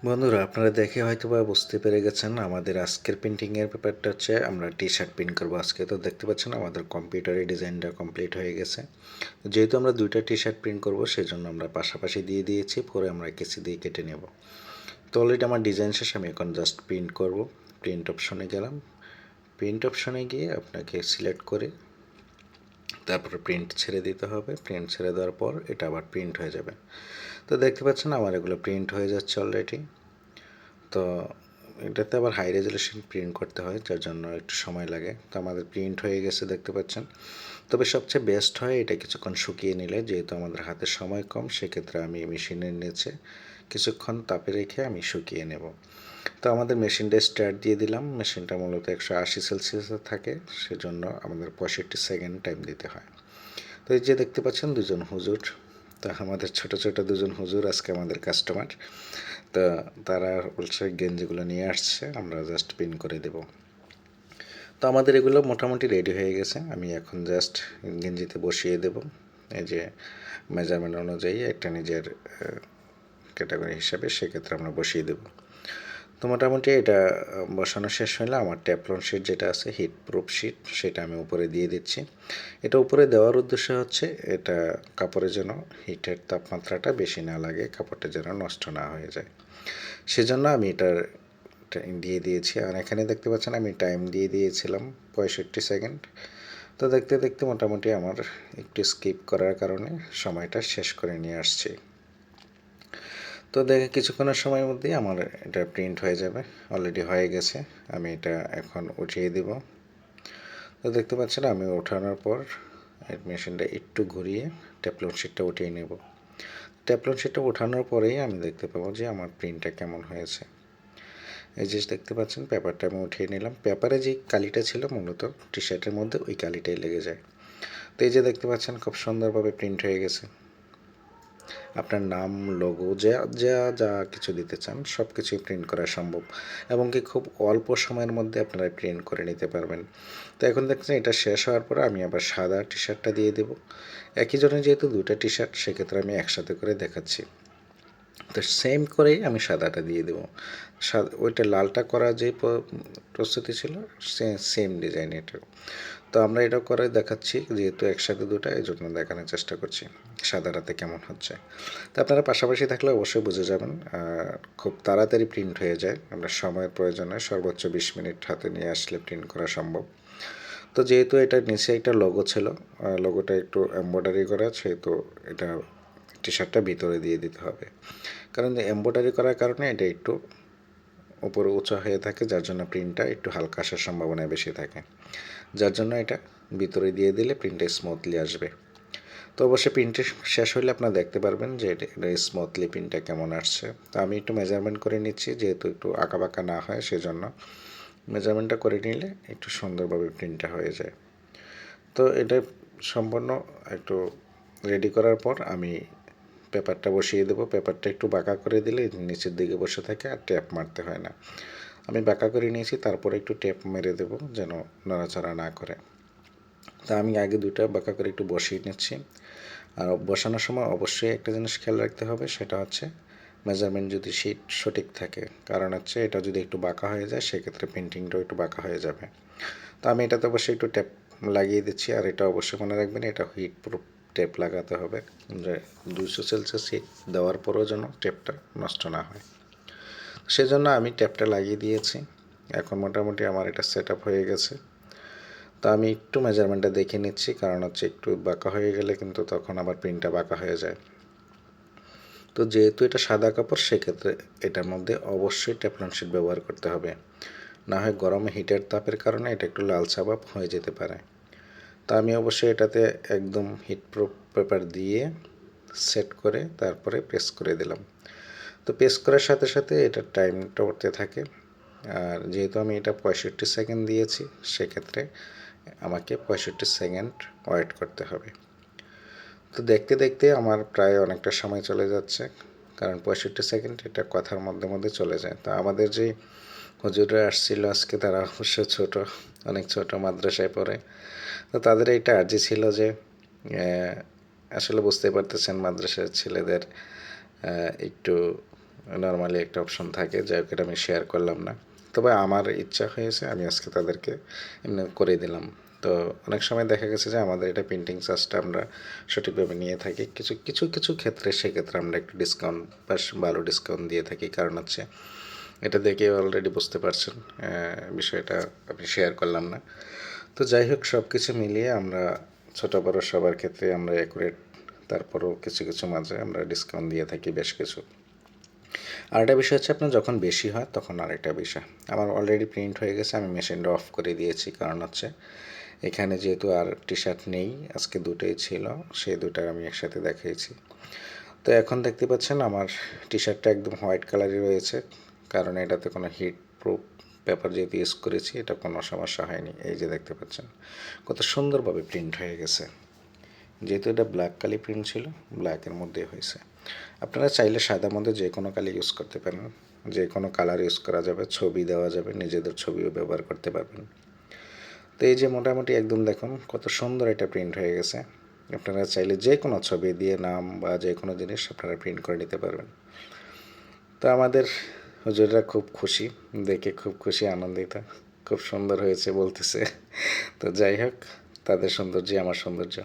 বন্ধুরা, আপনারা দেখে হয়তোবা বুঝতে পেরে গেছেন আমাদের আজকের প্রিন্টিংয়ের ব্যাপারটা হচ্ছে আমরা টি শার্ট প্রিন্ট করবো আজকে। তো দেখতে পাচ্ছেন আমাদের কম্পিউটারে ডিজাইনটা কমপ্লিট হয়ে গেছে। যেহেতু আমরা দুইটা টি শার্ট প্রিন্ট করবো সেজন্য আমরা পাশাপাশি দিয়ে দিয়েছি, পরে আমরা কেসি দিয়ে কেটে নেব। তো অলরেডি আমার ডিজাইন শেষ, আমি এখন জাস্ট প্রিন্ট করব। প্রিন্ট অপশনে গেলাম, প্রিন্ট অপশনে গিয়ে আপনাকে সিলেক্ট করে তারপরে প্রিন্ট ছেড়ে দিতে হবে। প্রিন্ট ছেড়ে দেওয়ার পর এটা আবার প্রিন্ট হয়ে যাবে। তো দেখতে পাচ্ছেন আমার এগুলো প্রিন্ট হয়ে যাচ্ছে অলরেডি। তো এটাতে আবার হাই রেজুলেশন প্রিন্ট করতে হয়, যার জন্য একটু সময় লাগে। তো আমাদের প্রিন্ট হয়ে গেছে দেখতে পাচ্ছেন। তবে সবচেয়ে বেস্ট হয় এটা কিছুক্ষণ শুকিয়ে নিলে, যেহেতু আমাদের হাতে সময় কম, সেক্ষেত্রে আমি মেশিনের নিচে কিছুক্ষণ তাপে রেখে আমি শুকিয়ে নেব। তো আমাদের মেশিনটা স্টার্ট দিয়ে দিলাম। মেশিনটা মূলত 180 সেলসিয়াসে থাকে, সেজন্য আমাদের 65 সেকেন্ড টাইম দিতে হয়। তো এই যে দেখতে পাচ্ছেন দুজন হুজুর, তা আমাদের ছোট ছোট দুজন হুজুর আজকে আমাদের কাস্টমার। তো তারা বলছে গেঞ্জিগুলো নিয়ে আসছে, আমরা জাস্ট পিন করে দেব। তো আমাদের এগুলো মোটামুটি রেডি হয়ে গেছে। আমি এখন জাস্ট গেঞ্জিতে বসিয়ে দেব। এই যে মেজারমেন্ট অনুযায়ী একটা নিজের ক্যাটাগরি হিসাবে সেক্ষেত্রে আমরা বসিয়ে দেব। তো মোটামুটি এটা বসানো শেষ হলে আমার ট্যাপলন শিট যেটা আছে, হিট প্রুফ শিট, সেটা আমি উপরে দিয়ে দিচ্ছি। এটা উপরে দেওয়ার উদ্দেশ্য হচ্ছে এটা কাপড়ে যেন হিটের তাপমাত্রাটা বেশি না লাগে, কাপড়টা যেন নষ্ট না হয়ে যায়, সেজন্য আমি এটার দিয়ে দিয়েছি। আর এখানে দেখতে পাচ্ছেন আমি টাইম দিয়ে দিয়েছিলাম 65 সেকেন্ড। তো দেখতে দেখতে মোটামুটি আমার একটু স্কিপ করার কারণে সময়টা শেষ করে নিয়ে আসছি। তো দেখে কিছুক্ষণের সময়ের মধ্যেই আমার এটা প্রিন্ট হয়ে যাবে, অলরেডি হয়ে গেছে। আমি এটা এখন উঠিয়ে দেব। তো দেখতে পাচ্ছেন আমি ওঠানোর পর মেশিনটা একটু ঘুরিয়ে ট্যাপলন শিটটা উঠিয়ে নেব। ট্যাপলন শিটটা ওঠানোর পরেই আমি দেখতে পাবো যে আমার প্রিন্টটা কেমন হয়েছে। এই যে দেখতে পাচ্ছেন পেপারটা আমি উঠিয়ে নিলাম। পেপারে যে কালিটা ছিল মূলত টি শার্টের মধ্যে ওই কালিটাই লেগে যায়। তো এই যে দেখতে পাচ্ছেন খুব সুন্দরভাবে প্রিন্ট হয়ে গেছে। আপনার নাম, লোগো, যা যা যা কিছু দিতে চান সব কিছুই প্রিন্ট করা সম্ভব, এবং কি খুব অল্প সময়ের মধ্যে আপনারা প্রিন্ট করে নিতে পারবেন। তো এখন দেখছেন এটা শেষ হওয়ার পরে আমি আবার সাদা টি শার্টটা দিয়ে দেবো। একই জন্য যেহেতু দুটা টি শার্ট, সেক্ষেত্রে আমি একসাথে করে দেখাচ্ছি। তো সেম করেই আমি সাদাটা দিয়ে দেবো। ওইটা লালটা করা যে প্রস্তুতি ছিল, সেম ডিজাইন এটাও। তো আমরা এটা করে দেখাচ্ছি, যেহেতু একসাথে দুটো, এই জন্য দেখানোর চেষ্টা করছি সাদাটাতে কেমন হচ্ছে। তো আপনারা পাশাপাশি থাকলে অবশ্যই বুঝে যাবেন। খুব তাড়াতাড়ি প্রিন্ট হয়ে যায়, আমরা সময়ের প্রয়োজনে সর্বোচ্চ 20 মিনিট হাতে নিয়ে আসলে প্রিন্ট করা সম্ভব। তো যেহেতু এটা নিচে একটা লোগো ছিল, লোগোটা একটু এমব্রয়ডারি করা, সেহেতু এটা টি শার্টটা ভিতরে দিয়ে দিতে হবে। কারণ এমব্রয়ডারি করার কারণে এটা একটু উপরে উঁচা হয়ে থাকে, যার জন্য প্রিন্টটা একটু হালকা আসার সম্ভাবনা বেশি থাকে, যার জন্য এটা ভিতরে দিয়ে দিলে প্রিন্টটা স্মুথলি আসবে। তো অবশ্যই প্রিন্টে শেষ হলে আপনারা দেখতে পারবেন যে এটা স্মুথলি প্রিন্টটা কেমন আসছে। তো আমি একটু মেজারমেন্ট করে নিচ্ছি, যেহেতু একটু আঁকাবাঁকা না হয়, সেজন্য মেজারমেন্টটা করে নিলে একটু সুন্দরভাবে প্রিন্টটা হয়ে যায়। তো এটা সম্পূর্ণ একটু রেডি করার পর আমি পেপারটা বসিয়ে দেবো। পেপারটা একটু বাঁকা করে দিলে নিচের দিকে বসে থাকে আর ট্যাপ মারতে হয় না। আমি বাঁকা করে নিয়েছি, তারপরে একটু ট্যাপ মেরে দেবো যেন নড়াচড়া না করে। তা আমি আগে দুটো বাঁকা করে একটু বসিয়ে নিচ্ছি। আর বসানোর সময় অবশ্যই একটা জিনিস খেয়াল রাখতে হবে, সেটা হচ্ছে মেজারমেন্ট যদি শিট সঠিক থাকে। কারণ হচ্ছে এটা যদি একটু বাঁকা হয়ে যায়, সেক্ষেত্রে প্রিন্টিংটাও একটু বাঁকা হয়ে যাবে। তো আমি এটাতে অবশ্যই একটু ট্যাপ লাগিয়ে দিচ্ছি। আর এটা অবশ্যই মনে রাখবেন, এটা হিট প্রুফ টেপ লাগাতে হবে, যে 200 সেলসিয়াস হিট দেওয়ার পরেও যেন টেপটা নষ্ট না হয়। সেজন্য আমি ট্যাপটা লাগিয়ে দিয়েছি। এখন মোটামুটি আমার এটা সেট আপ হয়ে গেছে। তো আমি একটু মেজারমেন্টটা দেখে নিচ্ছি, কারণ হচ্ছে একটু বাঁকা হয়ে গেলে কিন্তু তখন আবার প্রিন্টটা বাঁকা হয়ে যায়। তো যেহেতু এটা সাদা কাপড়, সেক্ষেত্রে এটার মধ্যে অবশ্যই ট্যাপলন শিট ব্যবহার করতে হবে, না হয় গরমে হিটের তাপের কারণে এটা একটু লালচা ভাব হয়ে যেতে পারে। তো আমি অবশ্যই এটাতে একদম হিট প্রুফ পেপার দিয়ে সেট করে তারপরে প্রেস করে দিলাম। তো প্রেস করার সাথে সাথে এটার টাইমটা উঠতে থাকে। আর যেহেতু আমি এটা 65 সেকেন্ড দিয়েছি, সেক্ষেত্রে আমাকে 65 সেকেন্ড ওয়েট করতে হবে। তো দেখতে দেখতে আমার প্রায় অনেকটা সময় চলে যাচ্ছে, কারণ 65 সেকেন্ড এটা কথার মধ্যে মধ্যে চলে যায়। তো আমাদের যে হুজুররা আসছিল আজকে, তারা অবশ্য ছোট, অনেক ছোট, মাদ্রাসায় পড়ে। তো তাদের এইটা আর্জি ছিল যে আসলে বুঝতে পারতেছেন মাদ্রাসার ছেলেদের একটু নর্মালি একটা অপশন থাকে, যাই হোক এটা আমি শেয়ার করলাম না। তবে আমার ইচ্ছা হয়েছে, আমি আজকে তাদেরকে এমনি করে দিলাম। তো অনেক সময় দেখা গেছে যে আমাদের এটা প্রিন্টিং চার্জটা আমরা সঠিকভাবে নিয়ে থাকি, কিছু কিছু কিছু ক্ষেত্রে সেক্ষেত্রে আমরা একটু ডিসকাউন্ট বা ভালো ডিসকাউন্ট দিয়ে থাকি। কারণ হচ্ছে এটা দেখে অলরেডি বুঝতে পারছেন, বিষয়টা আমি শেয়ার করলাম না। তো যাই হোক, সব কিছু মিলিয়ে আমরা ছোটো বড়ো সবার ক্ষেত্রে আমরা অ্যাকুরেট, তারপরেও কিছু কিছু মাঝে আমরা ডিসকাউন্ট দিয়ে থাকি বেশ কিছু। আরেকটা বিষয় হচ্ছে আপনার যখন বেশি হয় তখন আরেকটা বিষয়, আমার অলরেডি প্রিন্ট হয়ে গেছে, আমি মেশিনটা অফ করে দিয়েছি। কারণ হচ্ছে এখানে যেহেতু আর টি শার্ট নেই, আজকে দুটোই ছিল, সেই দুটো আমি একসাথে দেখিয়েছি। তো এখন দেখতে পাচ্ছেন আমার টি শার্টটা একদম হোয়াইট কালারই রয়েছে, কারণ এটাতে কোনো হিট প্রুফ পেপার যেহেতু ইউজ করেছি, এটা কোনো সমস্যা হয়নি। এই যে দেখতে পাচ্ছেন কত সুন্দরভাবে প্রিন্ট হয়ে গেছে। যেহেতু এটা ব্ল্যাক কালি প্রিন্ট ছিল, ব্ল্যাকের মধ্যে হয়েছে। আপনারা চাইলে সাদার মধ্যে যে কোনো কালি ইউজ করতে পারেন, যে কোনো কালার ইউজ করা যাবে, ছবি দেওয়া যাবে, নিজেদের ছবিও ব্যবহার করতে পারবেন। তো এই যে মোটামুটি একদম দেখুন কত সুন্দর এটা প্রিন্ট হয়ে গেছে। আপনারা চাইলে যে কোনো ছবি দিয়ে নাম বা যে কোনো জিনিস আপনারা প্রিন্ট করে নিতে পারবেন। তো আমাদের হুজুররা খুব খুশি, দেখে খুব খুশি, আনন্দিত, খুব সুন্দর হয়েছে বলতেছে। তো যাই হোক, তাদের সৌন্দর্য আমার সৌন্দর্য।